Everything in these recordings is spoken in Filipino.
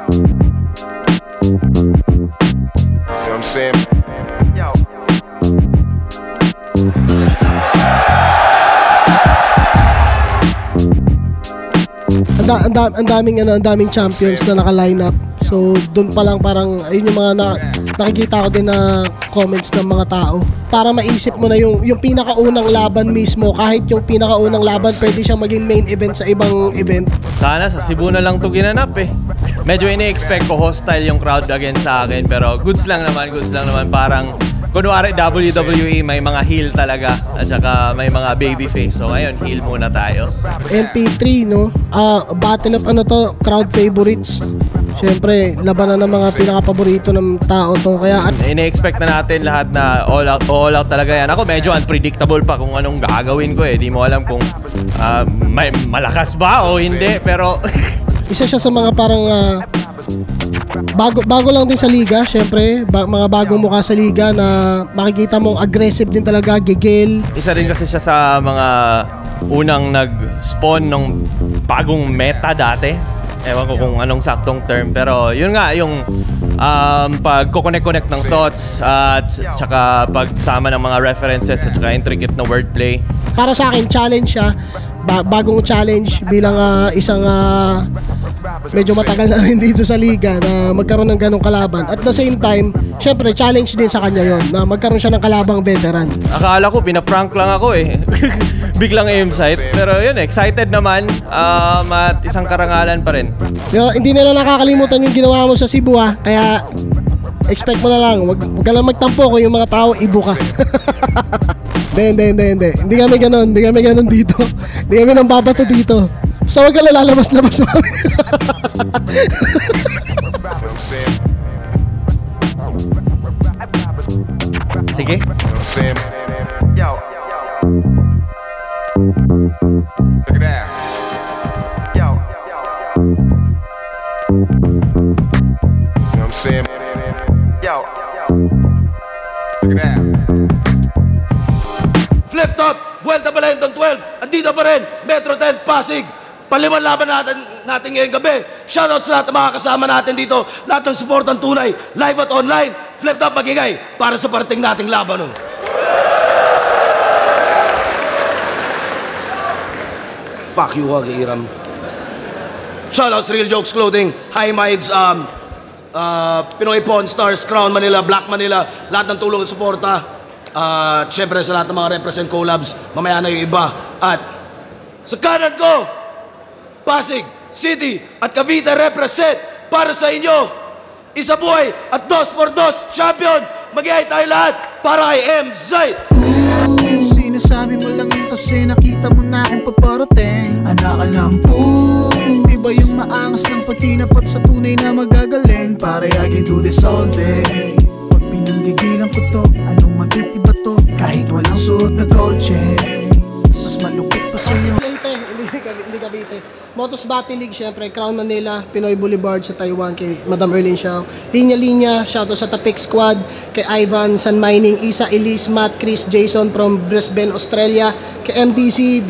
I'm saying? Yo. Ang daming champions na naka-line up. So doon pa lang parang ayun yung mga nakikita ko din na comments ng mga tao. Para maisip mo na yung pinakaunang laban mismo, kahit yung pinakaunang laban pwede siyang maging main event sa ibang event. Sana sa Cebu na lang to ginanap eh. Medyo ini-expect ko hostile yung crowd against sa akin, pero goods lang naman. Parang kunwari WWE may mga heel talaga at saka may mga babyface. So ngayon heel muna tayo. MP3 no? Battle of ano to, crowd favorites. Siyempre, labanan ng mga pinaka-paborito ng tao to. Kaya ini-expect na natin lahat na all out talaga yan. Ako medyo unpredictable pa kung anong gagawin ko eh. Di mo alam kung may malakas ba o hindi, pero isa siya sa mga parang bago lang din sa liga. Siyempre, mga bagong mukha sa liga na makikita mong aggressive din talaga, gigil. Isa rin kasi siya sa mga unang nag-spawn ng bagong meta dati. Ewan ko kung anong saktong term, pero yun nga, yung pag-connect ng thoughts at saka pagsama ng mga references at saka intricate na wordplay. Para sa akin, challenge siya. Bagong challenge bilang isang medyo matagal na rin dito sa liga na magkaroon ng ganong kalaban. At the same time, syempre challenge din sa kanya yon na magkaroon siya ng kalabang veteran. Akala ko pinaprank lang ako eh. Biglang aim-sight. Pero yun, excited naman at isang karangalan pa rin. Hindi nila nakakalimutan yung ginawa mo sa Cebu kaya expect mo na lang. Huwag ka lang magtampo kung yung mga tao ibo ka. Hindi. Hindi kami ganon dito. Hindi kami nang babato dito. So huwag ka lalabas-labas mami. Sige. Yo. Look at that. Yo. You know what I'm saying? Yo. Look at that. Flip top, Vuelta Balenton 12. Andito pa rin, Metro 10 Pasig. Paliman laban natin ngayong gabi. Shoutout sa lahat ng mga kasama natin dito. Lahat ng support ng tunay, live at online. Flip top magigay para sa parating nating laban. Fuck you, Wagi Iram. Shoutout sa Real Jokes Clothing, High Minds, Pinoy Pawn Stars, Crown Manila, Black Manila. Lahat ng tulong at suporta. Siyempre sa lahat ng mga represent collabs, mamaya na yung iba. At sa kanan ko, Pasig City at Cavite represent para sa inyo. Isa buhay at 2x2 champion. Mag-iay tayo lahat para kay MZ. Sinasabi mo lang yun kasi nakita mo na akong paparating. Anak ka ng iba yung maangas ng pagtinapat sa tunay na magagaling. Pare, I can do this all day. Pag pinanggigilan ko to, anong matitiba to? Kahit walang suot na gold chain, mas malupit pa sa'yo. Hindi Cavite. Motos Battle League, syempre, Crown Manila, Pinoy Boulevard sa Taiwan, kay Madam Erlyn Xiao. Linya-linya, shoutout sa Tapik Squad, kay Ivan, San Mining, Isa, Elise, Matt, Chris, Jason from Brisbane, Australia, kay MTC,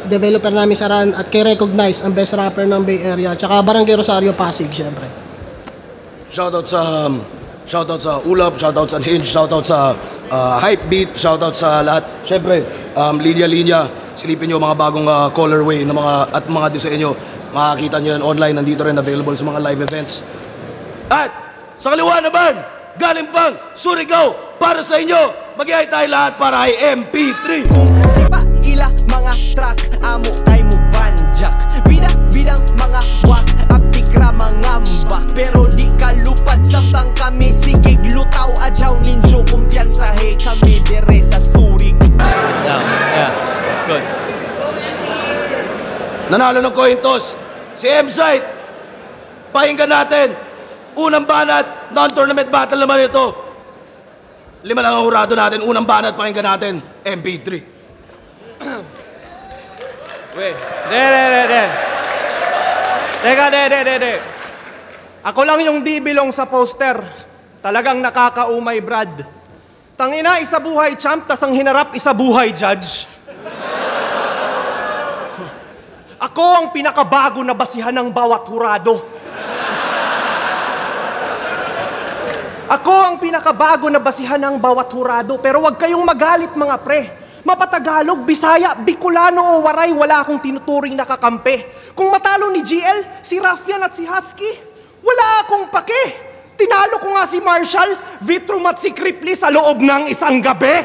developer namin sa RAN, at kay Recognize, ang best rapper ng Bay Area, tsaka Barangay Rosario, Pasig, syempre. Shoutout sa Ulap, shoutout sa Hinge, shoutout sa Hypebeat, shoutout sa lahat. Syempre, linya-linya. Silipin nyo mga bagong colorway na at mga disenyo. Makakita nyo yan online. Nandito rin available sa mga live events. At sa kaliwa naman, galing pang Surigao para sa inyo. Mag-iay tayo lahat para kay MP3. Sipa ila mga truck, amo kay mo banjak. Bidang mga wak, apikra mga mbak. Pero di kalupad samtang kami sigig lutaw adyaw ninyo kumpiyansahe kami dire sa Surigao. Yeah. Good. Nanalo ng coin toss si M-Site. Pakinggan natin. Unang banat, non-tournament battle naman ito. 5 lang ang hurado natin. Unang banat, pakinggan natin. MP3. Wait. Teka. Ako lang yung di bilong sa poster. Talagang nakakaumay, Brad. Tangina, isa buhay champ, tas ang hinarap, isa buhay judge. Ako ang pinakabago na basihan ng bawat hurado. Ako ang pinakabago na basihan ng bawat hurado, pero wag kayong magalit mga pre. Mapatagalog, Bisaya, Bicolano o Waray, wala akong tinuturing na kakampi. Kung matalo ni GL, si Raffian at si Husky, wala akong pake. Tinalo ko nga si Marshall, Vitrum at si Cripply sa loob ng isang gabi.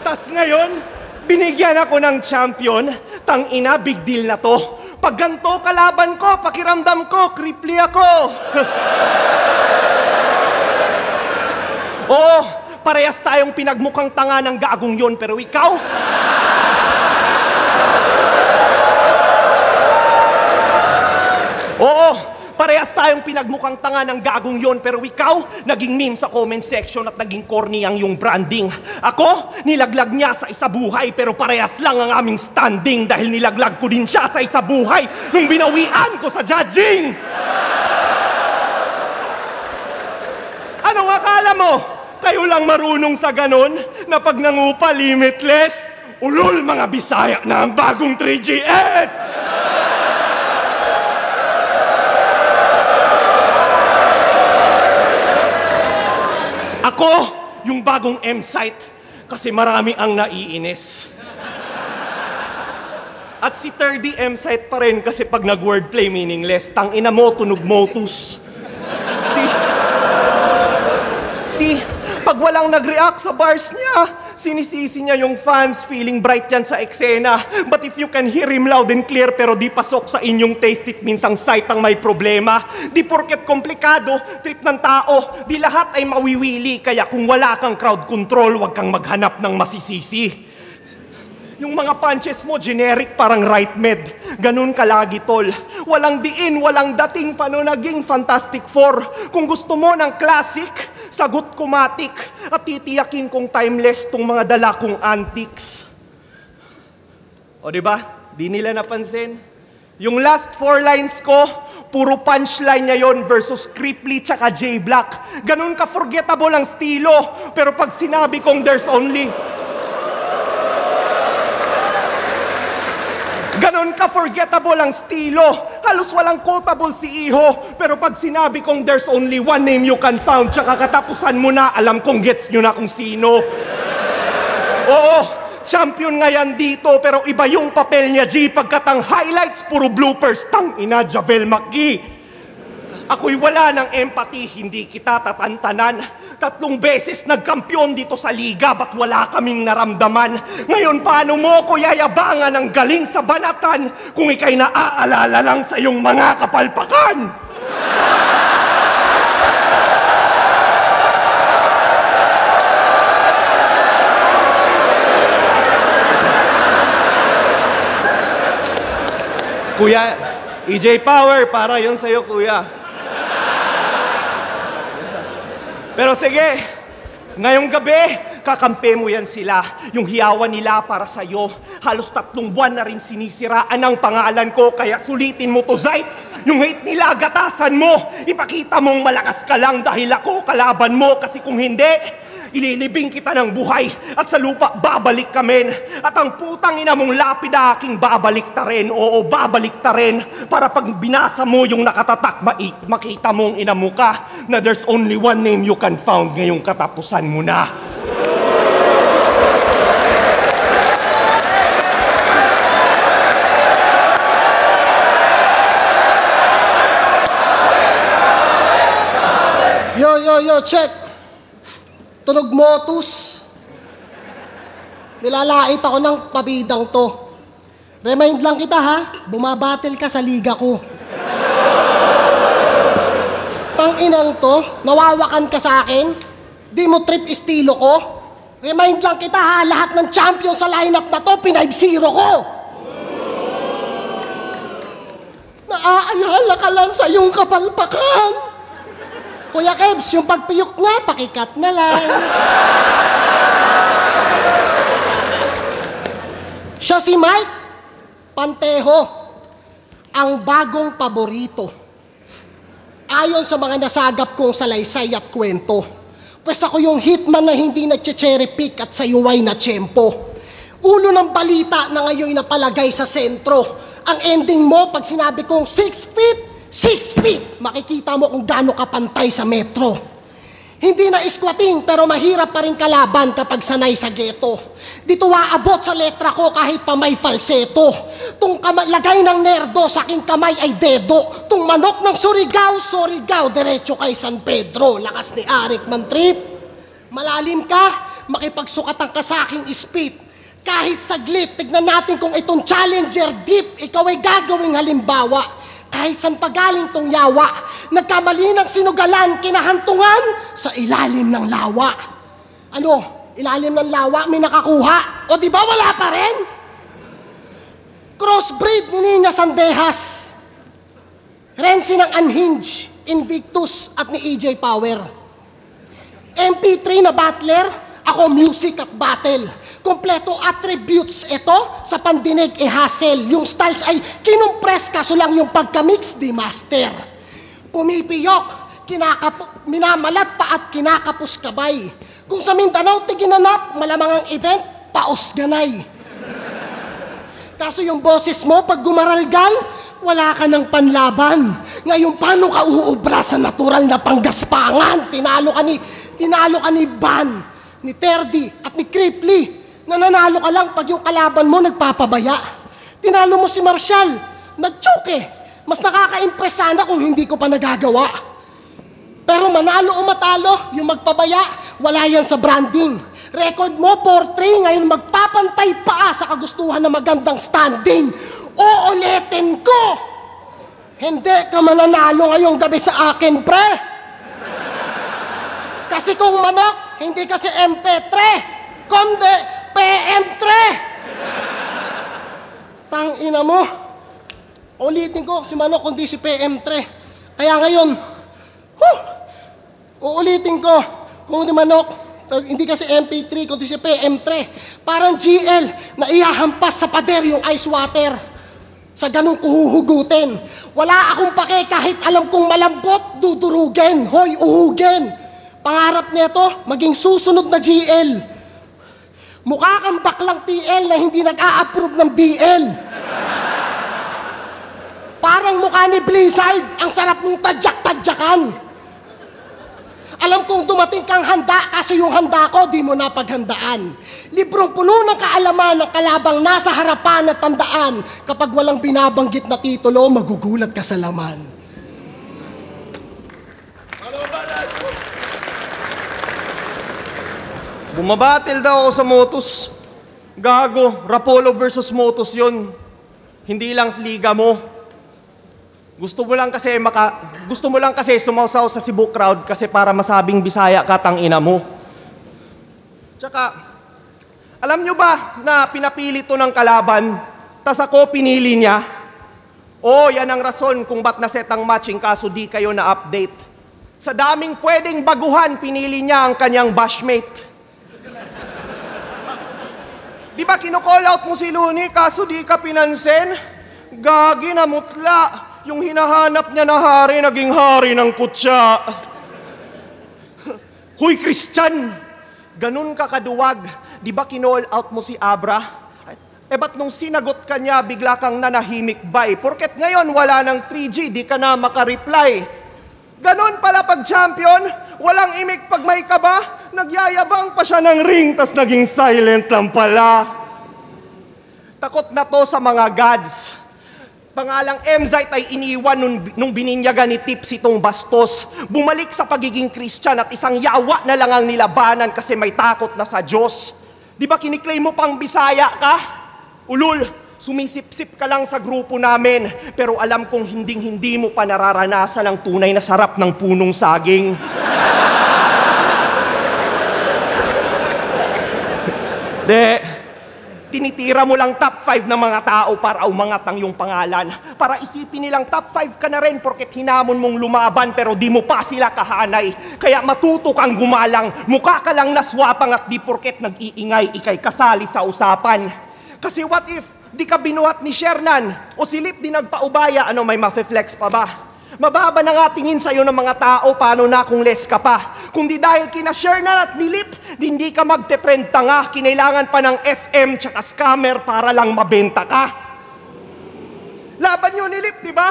Tas ngayon, binigyan ako ng champion. Tangina, big deal na to. Pag ganito kalaban ko, pakiramdam ko, Cripply ako. Oo, parehas tayong pinagmukhang tanga ng gagong yon, pero ikaw? Oo, parehas tayong pinagmukhang tanga ng gagong yon, pero ikaw, naging meme sa comment section at naging corny ang yung branding. Ako, nilaglag niya sa isa buhay, pero parehas lang ang aming standing dahil nilaglag ko din siya sa isa buhay nung binawian ko sa judging. Anong akala mo? Kayo lang marunong sa ganon na pag nangupa limitless, ulol mga Bisaya na ang bagong 3GS! Ako, yung bagong M-site, kasi marami ang naiinis. At si 3D M-site pa rin kasi pag nag-wordplay meaningless, tangina mo, tunog motus. Pag walang nag-react sa bars niya, sinisisi niya yung fans, feeling bright yan sa eksena. But if you can hear him loud and clear pero di pasok sa inyong taste, it means ang site ang may problema. Di porket komplikado, trip ng tao, di lahat ay mawiwili. Kaya kung wala kang crowd control, wag kang maghanap ng masisisi. Yung mga punches mo, generic, parang right med. Ganun kalagi, tol. Walang diin, walang dating, paano naging Fantastic Four? Kung gusto mo ng classic, sagot ko matik. At titiyakin kong timeless tong mga dala kong antics. O diba? Di nila napansin. Yung last 4 lines ko, puro punchline niya yon versus Cripply tsaka J Black. Ganun ka-forgettable ang stilo. Pero pag sinabi kong there's only... Ganon ka-forgettable ang stilo. Halos walang quotable si Iho. Pero pag sinabi kong there's only one name you can found, tsaka katapusan mo na, alam kong gets nyo na kung sino. Oo, champion nga yan dito, pero iba yung papel niya, G. Pagkat ang highlights, puro bloopers. Tangina, Javel McGee. Ako'y wala ng empathy, hindi kita tatantanan. 3 beses nagkampiyon dito sa liga, ba't wala kaming naramdaman? Ngayon, paano mo ko yayabangan ng galing sa banatan kung ika'y naaalala lang sa iyong mga kapalpakan? Kuya, EJ Power, para yun sa'yo, kuya. Pero sige, ngayong gabi, kakampi mo yan sila. Yung hiyawan nila para sa'yo. Halos 3 buwan na rin sinisiraan ang pangalan ko, kaya sulitin mo to, Zite. Yung hate nila, gatasan mo. Ipakita mong malakas ka lang dahil ako kalaban mo. Kasi kung hindi, ililibing kita ng buhay. At sa lupa, babalik kami. At ang putang ina mong lapida aking babalik ta rin. Oo, babalik ta rin. Para pag binasa mo yung nakatatak, makita mong ina mo ka na there's only one name you can found ngayong katapusan mo na. Yo, check. Tunog motus. Nilalait ako ng pabidang to. Remind lang kita ha, bumabattle ka sa liga ko. Tanginang to, nawawakan ka sa akin? Di mo trip estilo ko? Remind lang kita ha, lahat ng champion sa lineup na to, 5-0 ko. Naaalala ka lang sa iyong kapalpakan. Kuya Kebs, yung pagpiyok niya, pakikat na lang. Siya si Mike Pantejo, ang bagong paborito. Ayon sa mga nasagap kong salaysay at kwento, pues ako yung hitman na hindi nagche-cherry pick at sayuway na tiyempo. Ulo ng balita na ngayon napalagay sa sentro. Ang ending mo pag sinabi kong 6 feet, 6 feet, makikita mo kung gaano kapantay sa metro. Hindi na squatting pero mahirap pa rin kalaban kapag sanay sa ghetto. Dito aabot sa letra ko kahit pa may falseto. Tung lagay ng nerdo sa aking kamay ay dedo. Tung manok ng Surigao, diretso kay San Pedro. Lakas ni Arik Mantrip. Malalim ka, makipagsukatan ka sa aking spit. Kahit saglit, tignan natin kung itong challenger deep, ikaw ay gagawing halimbawa. Kahit saan pagaling tong yawa, nagkamali ng sinugalan, kinahantungan sa ilalim ng lawa. Ano? Ilalim ng lawa, may nakakuha? O di ba wala pa rin? Crossbreed ni Nina Sandehas, Renzi ng Unhinged, Invictus at ni EJ Power. MP3 na battler, ako music at battle. Kompleto attributes ito sa pandinig hassle. Yung styles ay kinumpres kaso lang yung pagka-mix di master. Pumipiyok, minamalat pa at kinakapos kabay. Kung sa Mindanao tiginanap, malamang ang event, paos ganay. Kaso yung boses mo pag gumaralgal, wala ka ng panlaban. Ngayon paano ka uubra sa natural na panggaspangan? Tinalo ka ni Van, ni Terdy at ni Cripley. Nananalo ka lang pag yung kalaban mo nagpapabaya. Tinalo mo si Marshall, nag-choke eh. Mas nakaka-impress sana kung hindi ko pa nagagawa. Pero manalo o matalo, yung magpabaya, wala yan sa branding. Record mo 4-3, ngayon magpapantay pa sa kagustuhan ng magandang standing. Uulitin ko! Hindi ka mananalo ngayong gabi sa akin, pre. Kasi kung manok, hindi kasi MP3, kundi PM3! Tangina mo. Ulitin ko, si manok kundi si PM3. Kaya ngayon, uulitin ko, kung di manok, hindi kasi MP3, kundi si PM3. Parang GL na ihahampas sa pader yung ice water. Sa ganun kuhuhugutin. Wala akong pake kahit alam kong malambot, dudurugin, hoy, uhugin. Pangarap nito, maging susunod na GL. Mukha kang baklang TL na hindi nag-a-approve ng BL. Parang mukha ni Blizzard, ang sarap mong tadyak-tadyakan. Alam kong dumating kang handa kasi yung handa ko di mo napaghandaan. Librong puno ng kaalaman ng kalabang nasa harapan at tandaan. Kapag walang binabanggit na titulo, magugulat ka sa laman. Bumabattle daw ako sa Motus. Gago, Rapolo versus Motus yun. Hindi lang liga mo. Gusto mo lang kasi sumausaw sa Cebu crowd kasi para masabing Bisaya ka tangina mo. Tsaka, alam nyo ba na pinapili to ng kalaban, tas ako pinili niya? Yan ang rason kung ba't naset ang matching kaso di kayo na-update. Sa daming pwedeng baguhan, pinili niya ang kanyang bashmate. Di ba kino-call out mo si Looney kaso di ka pinansin? Gagi na mutla. Yung hinahanap niya na hari, naging hari ng kutsa. Huy, Christian! Ganun ka kaduwag. Di ba kino-call out mo si Abra? Ba't nung sinagot ka niya, bigla kang nanahimik bay? Porket ngayon wala ng 3G, di ka na makareply. Ganon pala pag champion, walang imik pag may kaba, nagyayabang pa siya ng ring, tas naging silent lang pala. Takot na to sa mga gods. Pangalang Emzite ay iniwan nung bininyagan ni Tips itong bastos. Bumalik sa pagiging Christian at isang yawa na lang ang nilabanan kasi may takot na sa Diyos. Di ba kiniklaim mo pang Bisaya ka? Ulul, sumisip-sip ka lang sa grupo namin, pero alam kong hinding-hindi mo pa nararanasan ang tunay na sarap ng punong saging. Tinitira mo lang top 5 ng mga tao para umangat ang iyong pangalan. Para isipin nilang top 5 ka na rin porket hinamon mong lumaban pero di mo pa sila kahanay. Kaya matuto kang gumalang, mukha ka lang naswapang at di porket nag-iingay, ikay kasali sa usapan. Kasi what if di ka binuhat ni Shernan o si Lip di nagpaubaya, may mafe-flex pa ba? Mababa na nga tingin sa'yo ng mga tao, paano na kung less ka pa? Kung di dahil kina Shernan at ni Lip, hindi ka magte-trend tanga, kinailangan pa ng SM tsaka scammer para lang mabenta ka. Laban nyo ni Lip, di ba?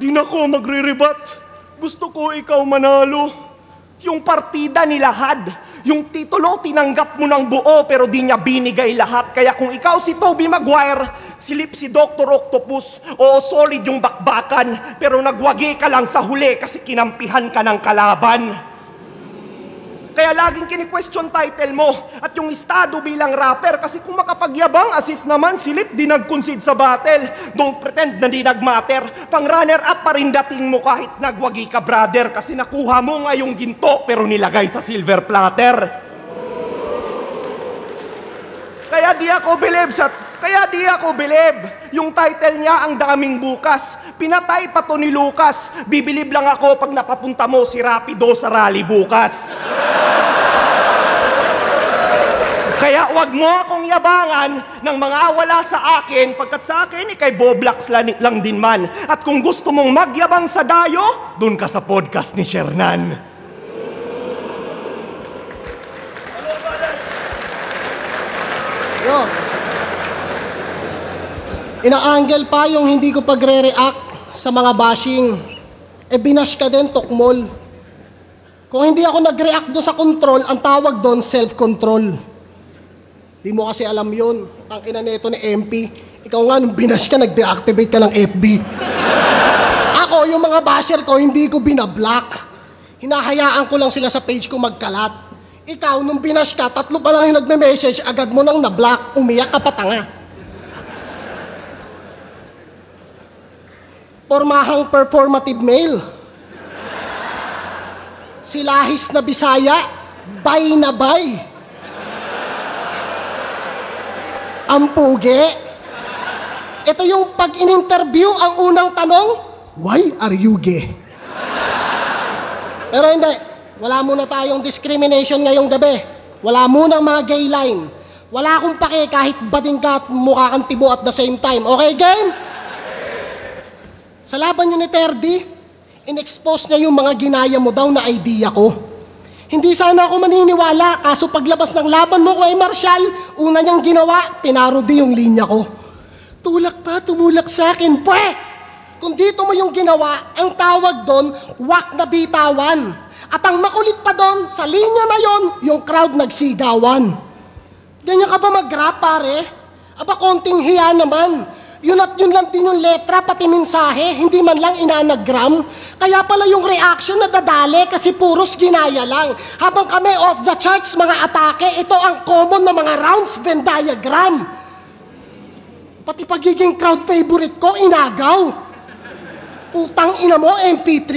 Di na ko magre-rebat. Gusto ko ikaw manalo. Yung partida nilahad. Yung titulo, tinanggap mo ng buo pero di niya binigay lahat. Kaya kung ikaw si Tobey Maguire, silip si Dr. Octopus, oo solid yung bakbakan, pero nagwagi ka lang sa huli kasi kinampihan ka ng kalaban. Kaya laging kini-question title mo at yung estado bilang rapper kasi kung makapagyabang as if naman silip di nag-concede sa battle. Don't pretend na di nag-matter. Pang runner-up pa rin dating mo kahit nagwagi ka brother kasi nakuha mo nga yung ginto pero nilagay sa silver platter. Kaya di ako believe. Yung title niya ang daming bukas. Pinatay pa to ni Lucas. Bibilib lang ako pag napapunta mo si Rapido sa rally bukas. Kaya wag mo akong yabangan ng mga wala sa akin pagkat sa akin ikay Boblax lang din man. At kung gusto mong magyabang sa dayo, dun ka sa podcast ni Shernan. Yo. Ina-angle pa yung hindi ko pagre-react sa mga bashing. Binash ka din, Tokmol. Kung hindi ako nag-react doon sa control, ang tawag doon, self-control. Di mo kasi alam yun. Ang ina neto ni MP. Ikaw nga, nung binash ka, nag-deactivate ka ng FB. Ako, yung mga basher ko, hindi ko binablock. Hinahayaan ko lang sila sa page ko magkalat. Ikaw, nung binash ka, 3 pa lang yung nagme-message, agad mo nang na-block, umiyak ka pa tanga. Pormahang performative male. Silahis na Bisaya, bay na bay. Ang pugi. Ito yung pag in-interview, ang unang tanong, why are you gay? Pero hindi, wala muna tayong discrimination ngayong gabi. Wala munang mga gay line. Wala akong pake kahit bading ka at mukha kang tibo at the same time. Okay, game? Sa laban nyo ni Terdy, in-expose niya yung mga ginaya mo daw na idea ko. Hindi sana ako maniniwala, kaso paglabas ng laban mo kay Marshall, una niyang ginawa, pinarody yung linya ko. Tulak pa, tumulak sa akin, pwe! Kung dito mo yung ginawa, ang tawag doon, wak na bitawan. At ang makulit pa doon, sa linya na yon, yung crowd nagsigawan. Ganyan ka ba mag-rap, pare? Aba, konting hiya naman. Yun at yun lang din yung letra, pati mensahe, hindi man lang inanagram. Kaya pala yung reaction na dadali kasi puros ginaya lang. Habang kami off the charts, mga atake, ito ang common na mga rounds Venn diagram. Pati pagiging crowd favorite ko, inagaw. Utang ina mo, MP3.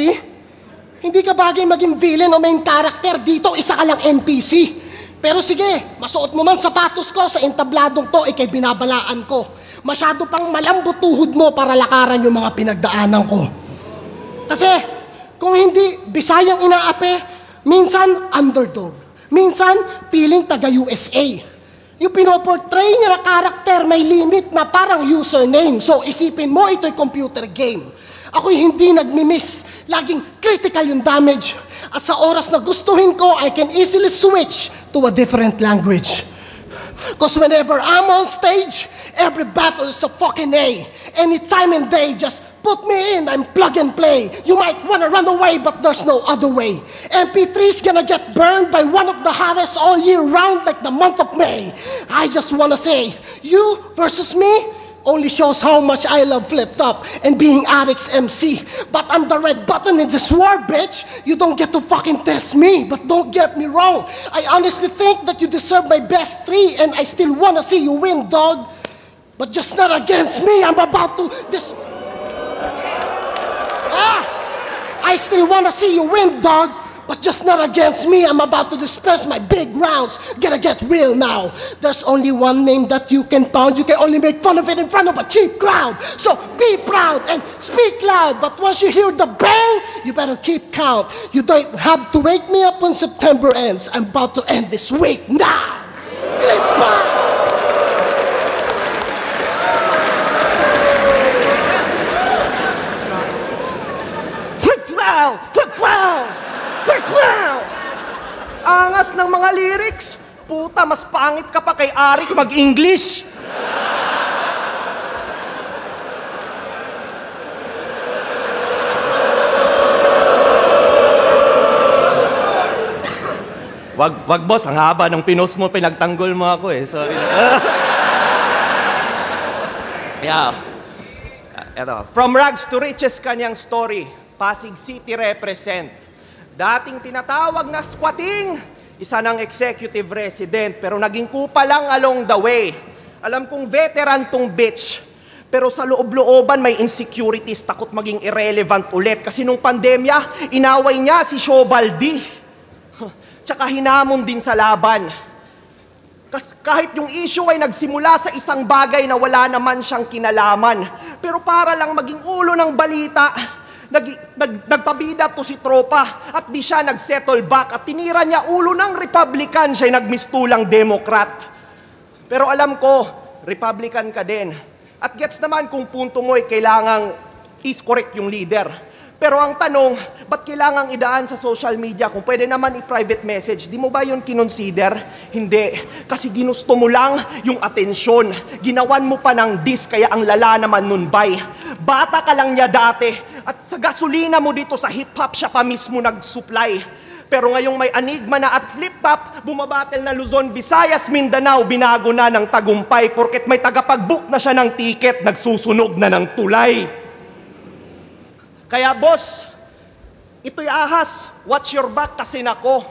Hindi ka bagay maging villain o main character, dito isa ka lang NPC. Pero sige, masuot mo man sapatos ko sa entabladong to, ikay binabalaan ko. Masyado pang malambot tuhod mo para lakaran yung mga pinagdaanan ko. Kasi, kung hindi Bisayang inaape, minsan underdog. Minsan, feeling taga-USA. Yung pinoportray niya na karakter may limit na parang username. So, isipin mo, ito'y computer game. Ako'y hindi nagmi-miss. Laging critical yung damage. At sa oras na gustuhin ko, I can easily switch to a different language. Cause whenever I'm on stage, every battle is a fucking A. Any time and day, just put me in, I'm plug and play. You might wanna run away, but there's no other way. MP3's gonna get burned by one of the hottest all year round like the month of May. I just wanna say, you versus me, only shows how much I love Flip Top and being Addict's MC. But I'm the red button in this war, bitch. You don't get to fucking test me, but don't get me wrong. I honestly think that you deserve my best 3 and I still wanna see you win, dog. But just not against me, I'm about to I still wanna see you win, dog. But just not against me, I'm about to disperse my big rounds. Gonna get real now. There's only one name that you can pound. You can only make fun of it in front of a cheap crowd. So be proud and speak loud. But once you hear the bang, you better keep count. You don't have to wake me up when September ends. I'm about to end this week now. Angas ng mga lyrics. Puta, mas pangit ka pa kay Arik mag-English. Wag boss, ang haba ng pinost mo, pinagtanggol mo ako eh. Sorry. Yeah. Eto. From rags to riches kanyang story. Pasig City represent. Dating tinatawag na squatting, isa ng executive resident, pero naging kupa lang along the way. Alam kong veteran tong bitch. Pero sa loob-looban may insecurities, takot maging irrelevant ulit. Kasi nung pandemya, inaway niya si Shobaldi. Tsaka hinamon din sa laban. Kahit yung issue ay nagsimula sa isang bagay na wala naman siyang kinalaman. Pero para lang maging ulo ng balita, nagpabida to si tropa at di siya nagsettle back at tinira niya ulo ng Republican, siya'y nagmistulang Democrat. Pero alam ko, Republican ka din. At gets naman kung punto mo ay kailangang is correct yung leader. Pero ang tanong, ba't kailangang idaan sa social media kung pwede naman i-private message? Di mo ba yun kinonsider? Hindi. Kasi ginusto mo lang yung atensyon. Ginawan mo pa ng dis, kaya ang lala naman nun, bay. Bata ka lang niya dati. At sa gasolina mo dito sa hip-hop, siya pa mismo nag-supply. Pero ngayong may Enigma na at flip-top, bumabatel na Luzon, Visayas, Mindanao, binago na ng tagumpay. Porket may tagapag-book na siya ng ticket, nagsusunog na ng tulay. Kaya boss, ito'y ahas, watch your back kasi nako.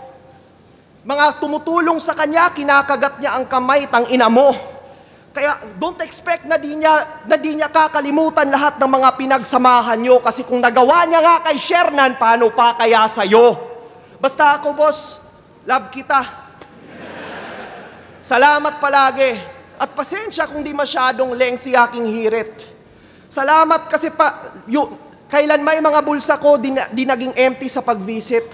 Mga tumutulong sa kanya, kinakagat niya ang kamay, tangina mo. Kaya don't expect na di niya kakalimutan lahat ng mga pinagsamahan nyo. Kasi kung nagawa niya nga kay Shernan, paano pa kaya sa'yo? Basta ako, boss, love kita. Salamat palagi. At pasensya kung di masyadong lengthy aking hirit. Salamat kasi kailan may mga bulsa ko di naging empty sa pag-visit.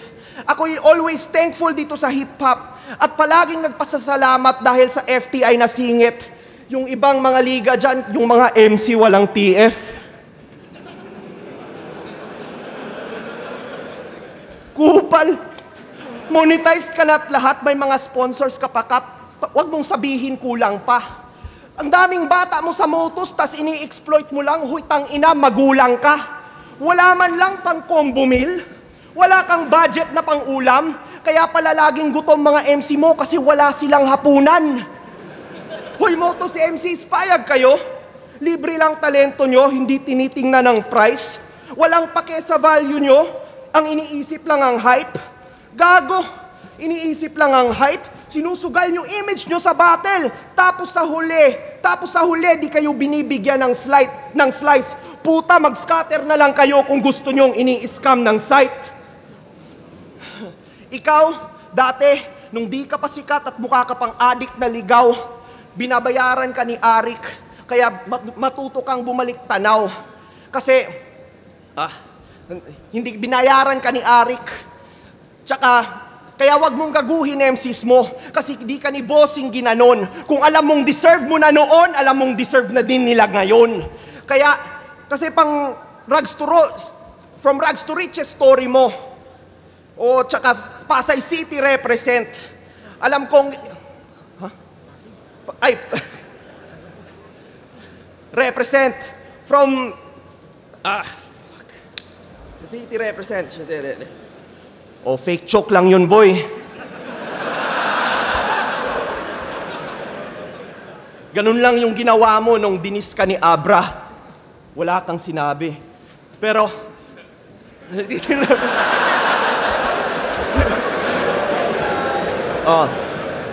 Ako always thankful dito sa hip-hop. At palaging nagpasasalamat dahil sa FTI na singit. Yung ibang mga liga dyan, yung mga MC walang TF. Kupal. Monetized ka na't lahat, may mga sponsors ka pa, Kap. Huwag mong sabihin kulang pa. Ang daming bata mo sa motos, tas ini-exploit mo lang, huy tangina, magulang ka. Wala man lang pang combo meal. Wala kang budget na pang ulam. Kaya pala laging gutom mga MC mo kasi wala silang hapunan. Hoy motos MCs, payag kayo? Libre lang talento nyo, hindi tinitingnan ng price. Walang pake sa value nyo, ang iniisip lang ang hype. Gago, iniisip lang ang hype, sinusugal yung image nyo sa battle, tapos sa huli, di kayo binibigyan ng slice. Puta, mag-scatter na lang kayo kung gusto nyong ini-scam ng site. Ikaw, dati, nung di ka pa sikat at mukha ka pang addict na ligaw, binabayaran ka ni Arik, kaya matuto kang bumalik tanaw. Kasi, hindi binayaran ka ni Arik. Tsaka, kaya wag mong gaguhin MCs mo kasi di ka ni bossing ginanon. Kung alam mong deserve mo na noon, alam mong deserve na din nila ngayon. Kaya, kasi from rags to riches story mo. O tsaka Pasay City represent. Alam kong, represent from, City represent. O, fake choke lang yun, boy. Ganun lang yung ginawa mo nung dinis ka ni Abra. Wala kang sinabi. Pero,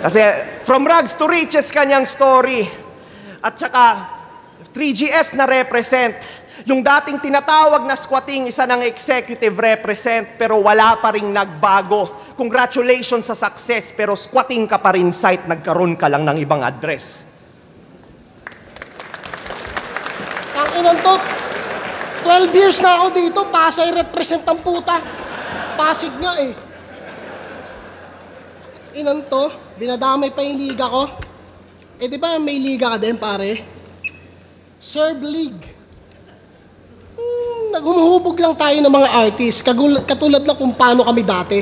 kasi from rags to riches kanyang story. At saka, 3GS na represent. Yung dating tinatawag na squatting, isa ng executive represent, pero wala pa ring nagbago. Congratulations sa success, pero squatting ka pa rin site, nagkaroon ka lang ng ibang address. Ang inan to, 12 years na ako dito, Pasay represent ang puta. Pasig nga eh. Inan to, dinadamay pa yung liga ko. Eh di ba may liga ka din pare? Serve League. Naghumuhubog lang tayo ng mga artist, katulad lang kung paano kami dati.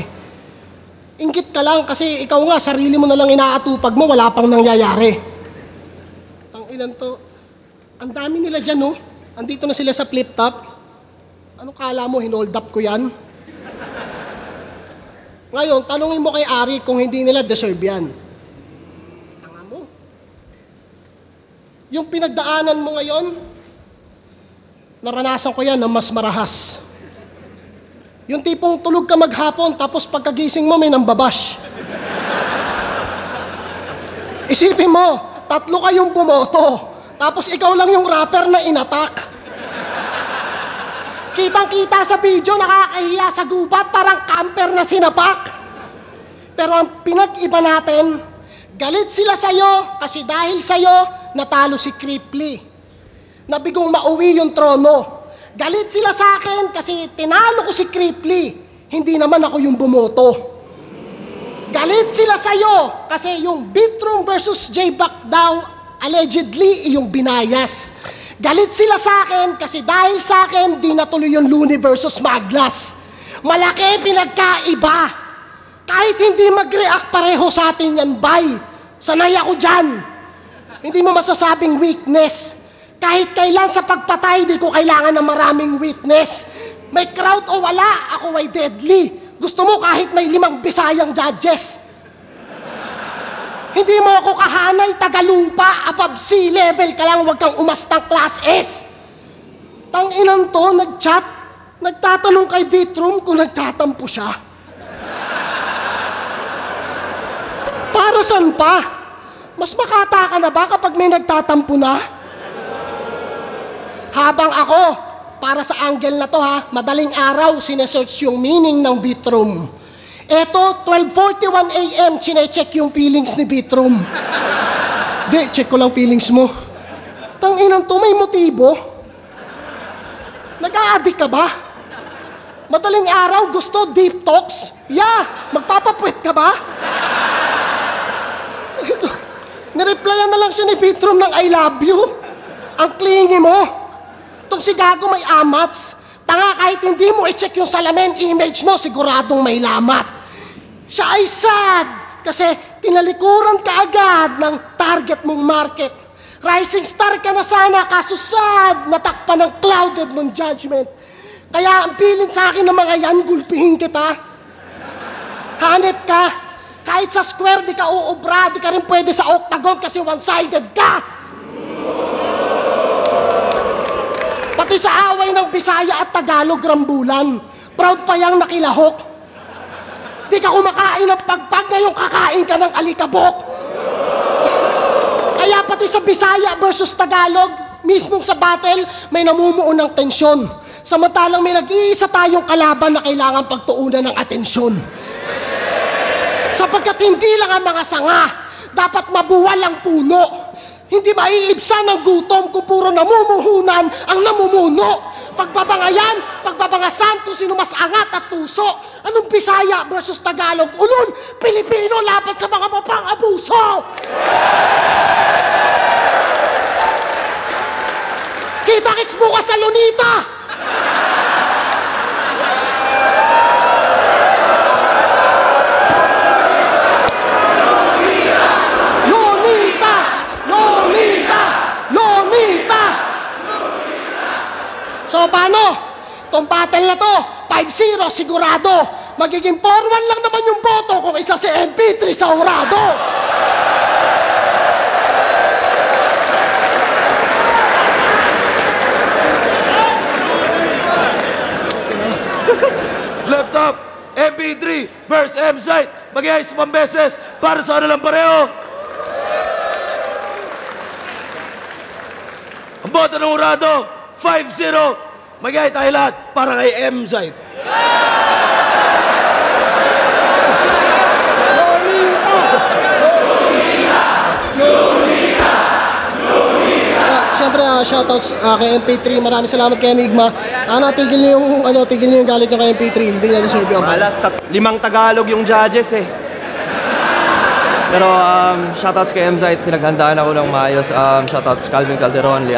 Ingit ka lang kasi ikaw nga, sarili mo na lang inaatupag mo, wala pang nangyayari. Tangilan to, ang dami nila dyan, no? Andito na sila sa flip-top. Ano kala mo, hinold up ko yan? Ngayon, tanungin mo kay Ari kung hindi nila deserve yan. Tanga mo. Yung pinagdaanan mo ngayon, naranasan ko yan na mas marahas. Yung tipong tulog ka maghapon, tapos pagkagising mo may nambabash. Isipin mo, 3 kayong bumoto, tapos ikaw lang yung rapper na inatak. Kitang-kita sa video, nakakahiya sa gubat, parang camper na sinapak. Pero ang pinag-iba natin, galit sila sa'yo kasi dahil sa'yo, natalo si Cripply. Nabigong mauwi yung trono. Galit sila sa akin kasi tinalo ko si Cripply. Hindi naman ako yung bumoto. Galit sila sa'yo kasi yung Beatroom versus J-Back daw, allegedly, yung binayas. Galit sila sa akin kasi dahil sa akin, di natuloy yung Looney versus Maglas. Malaki pinagkaiba. Kahit hindi mag-react pareho sa atin yan, bye. Sanay ako dyan. Hindi mo masasabing weakness. Kahit kailan sa pagpatay, di ko kailangan ng maraming witness. May crowd o wala, ako ay deadly. Gusto mo kahit may 5 Bisayang judges. Hindi mo ako kahanay, tagalupa, above sea level ka lang, huwag kang umastang class S. Tanginan to, nag-chat, nagtatanong kay Beatroom kung nagtatampo siya. Para saan pa? Mas makata ka na ba kapag may nagtatampo na? Habang ako, para sa angle na to ha, madaling araw, sinesearch yung meaning ng Beatroom. Eto, 12:41 AM, chine-check yung feelings ni Beatroom. Di, check ko lang feelings mo. Tanginan to, may motibo. Nag-a-addict ka ba? Madaling araw, gusto deep talks? Yeah, magpapapuwet ka ba? Nireplyan na lang siya ni Beatroom ng I love you. Ang clingy mo. Itong si Gago may amats. Tanga, kahit hindi mo i-check yung salamin image mo, siguradong may lamat. Siya ay sad kasi tinalikuran ka agad ng target mong market. Rising star ka na sana, kaso sad, natakpan ng clouded mong judgment. Kaya ang feeling sa akin ng mga yan, gulpihin kita. Hanip ka. Kahit sa square, di ka uubra, di ka rin pwede sa octagon kasi one-sided ka. Pati sa away ng Bisaya at Tagalog rambulan, proud pa yang nakilahok. Di ka kumakain ng pagpag, ngayon kakain ka ng alikabok. Kaya pati sa Bisaya versus Tagalog, mismong sa battle, may namumuo ng tensyon. Samantalang may nag-iisa tayong kalaban na kailangan pagtuunan ng atensyon. Sapagkat hindi lang ang mga sanga, dapat mabuwal ang puno. Hindi maiibsan ang gutom kung puro namumuhunan ang namumuno. Pagbabangayan, pagbabangasan kung sino mas angat at tuso. Anong Bisaya versus Tagalog? Ulol, Pilipino laban sa mga mapang-abuso! Kita-kits bukas sa Lunita! So paano? Itong battle na to, 5-0 sigurado. Magiging 4-1 lang naman yung boto kung isa si MP3 sa Horado. Flip top, MP3 versus M-Site. Mag-iayos 1 beses para sa ano lang pareho. Ang boto ng Horado, 5-0. Magay tayo lahat para kay M-Site. Siyempre, shoutouts kay MP3. Maraming salamat kay Enigma. Tigil niyo yung galit niyo kay MP3. Hindi niya deserve yung Alas, 5 Tagalog yung judges eh. Pero shoutouts kay M-Site, pinaghandaan ako ng maayos. Shoutouts Calvin Calderon,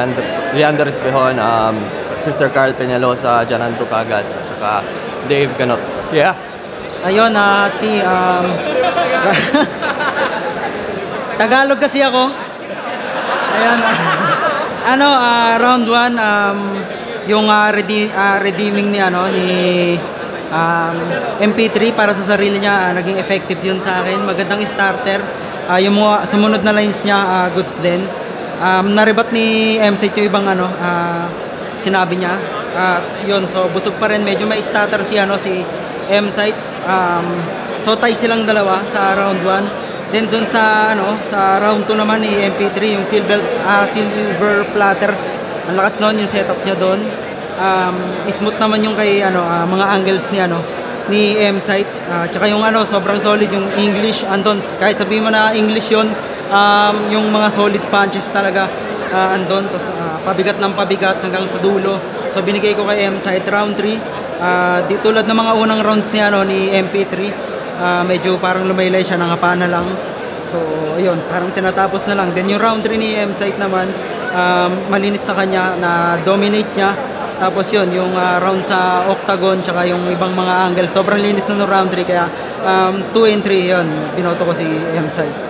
Leander Espejon, Mr. Carl Peñalosa, John Andrew Cagas, at saka Dave Ganot. Yeah. Ayun, Ski, Tagalog kasi ako. Ayun, round 1, yung redeeming ni MP3 para sa sarili niya, naging effective yun sa akin. Magandang starter. Yung mga sumunod na lines niya, goods din. Naribat ni M-Sight yung ibang sinabi niya. Yun, so busog pa rin. Medyo may starter si M-Sight. So tie silang dalawa sa round 1. Then dun sa round 2 naman ni MP3, yung silver platter. Ang lakas noon yung setup niya doon. Smooth naman yung kay mga angles ni M-Sight. Tsaka yung sobrang solid yung English andon. Kahit sabihin mo na English yun, yung mga solid punches talaga andon. Tapos pabigat ng pabigat hanggang sa dulo. So binigay ko kay M-Sight round 3. Di tulad ng mga unang rounds ni MP3. Medyo parang lumaylay siya, nangapana lang. So ayun, parang tinatapos na lang. Then yung round 3 ni M-Sight naman, malinis na kanya, na dominate niya. Tapos yun, yung round sa octagon, tsaka yung ibang mga angle, sobrang linis na no round 3. Kaya 2 and 3 yun, binoto ko si M-Sight.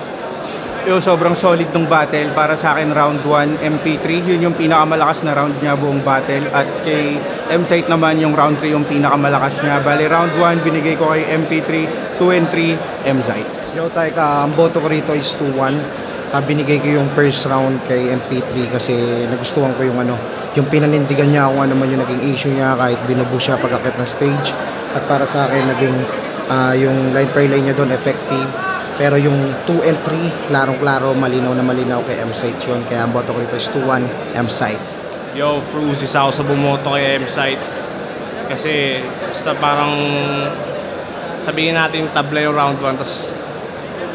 Sobrang solid ng battle. Para sa akin, round 1, MP3, yun yung pinakamalakas na round niya buong battle. At kay M-Sight naman, yung round 3 yung pinakamalakas niya. Bali, round 1, binigay ko kay MP3, 2 and 3, M-Sight. Yo, Taika, ang boto ko rito is 2-1. Binigay ko yung first round kay MP3 kasi nagustuhan ko yung pinanindigan niya kung ano man yung naging issue niya kahit binubo siya pag-akit ng stage. At para sa akin, naging yung line per line niya doon effective. Pero yung 2 and 3, klarong-klaro, malinaw na malinaw kay M-Sight yun. Kaya ang boto ko rito is 2-1, M-Sight. Yo, Fruz, isa ako sa bumoto kay M-Sight. Kasi basta parang sabihin natin tabla yung round 1, tapos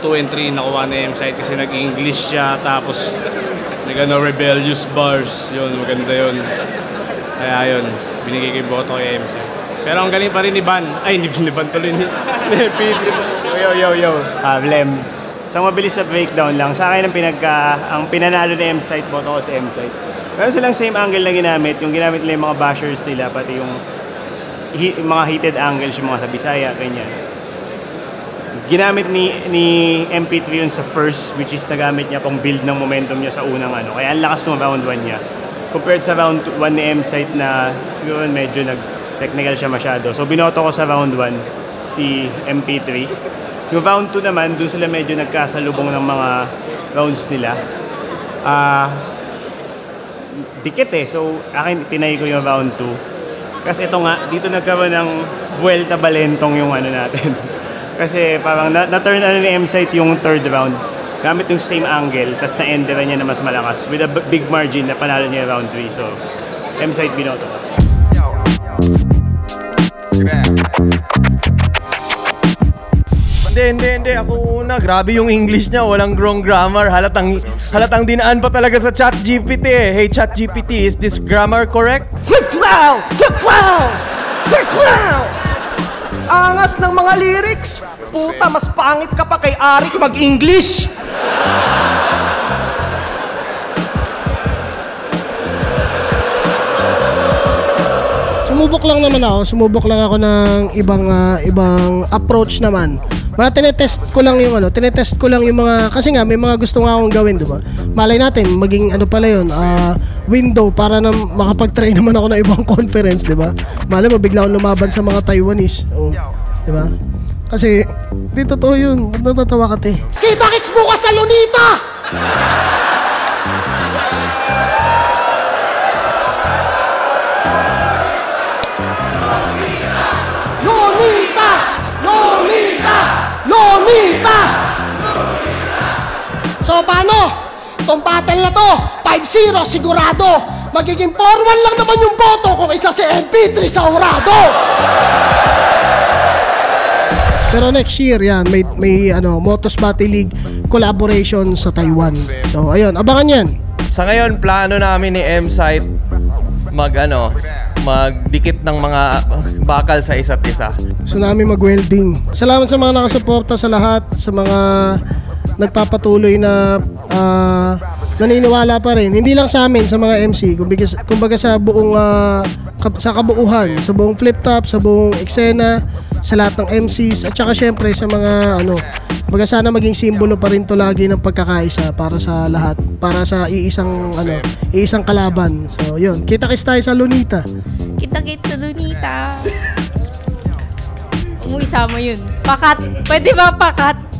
2 and 3 nakuha ni M-Sight kasi nag-English siya, tapos rebellious bars, yun, maganda yun. Kaya yun, binigay kay boto kay M-Sight. Pero ang galing pa rin ni Van. Ay, ni Van tuloy ni Pedro. Yo. Blem. Isang mabilis na breakdown lang. Sa akin ang pinanalo ni M-Sight, boto ko si M-Sight. Pero silang same angle na ginamit. Yung ginamit nila yung mga bashers nila, pati yung mga heated angles, yung mga sa Bisaya, ganyan. Ginamit ni MP3 yun sa first, which is nagamit niya pang build ng momentum niya sa unang Kaya ang lakas ng round 1 niya. Compared sa round 1 ni M-Sight na siguro medyo technical siya masyado. So binoto ko sa round 1 si MP3. Yung round 2 naman, dun sila medyo nagkasalubong ng mga rounds nila. Dikit So akin, tinay ko yung round 2. Kasi ito nga, dito nagkaroon ng buwelta balentong yung natin. Kasi parang na-turn ni M-Sight yung third round. Gamit yung same angle, tapos na-endera niya na mas malakas. With a big margin na panalo niya round 3. So, M-Sight binoto. Hindi. Ako una. Grabe yung English niya. Walang wrong grammar. Halatang dinaan pa talaga sa ChatGPT eh. Hey, ChatGPT, is this grammar correct? Wow! Angas ng mga lyrics! Puta, mas pangit ka pa kay Arik mag-English! Sumubok lang ako ng ibang approach naman. Tinetest ko lang yung mga, kasi nga may mga gusto nga akong gawin, diba? Malay natin maging pala yun, window para na makapag-try naman ako ng ibang conference, diba? Malay mo bigla akong lumaban sa mga Taiwanese, diba? Kasi di totoo yun, natatawa ka te. Kita-kits bukas sa Lunita! So paano? Itong battle na to, 5-0 sigurado. Magiging 4-1 lang naman yung boto kung isa si MP3 sa Orado. Pero next year yan, may Motos Battle League collaboration sa Taiwan. So ayun, abangan yan. Sa ngayon, plano namin ni M-Sight magdikit ng mga bakal sa isa't isa. Gusto namin mag-welding. Salamat sa mga nakasuporta sa lahat, sa mga nagpapatuloy na naniniwala pa rin. Hindi lang sa amin, sa mga MC, kumbaga sa buong sa kabuuhan, sa buong flip top, sa buong eksena, sa lahat ng MCs, at saka syempre sa mga kumbaga sana maging simbolo pa rin to lagi ng pagkakaisa para sa lahat, para sa iisang kalaban. So yun, kita-kits tayo sa Lunita. Kita-kits sa Lunita. isama yun. Pakat. Pwede ba pakat?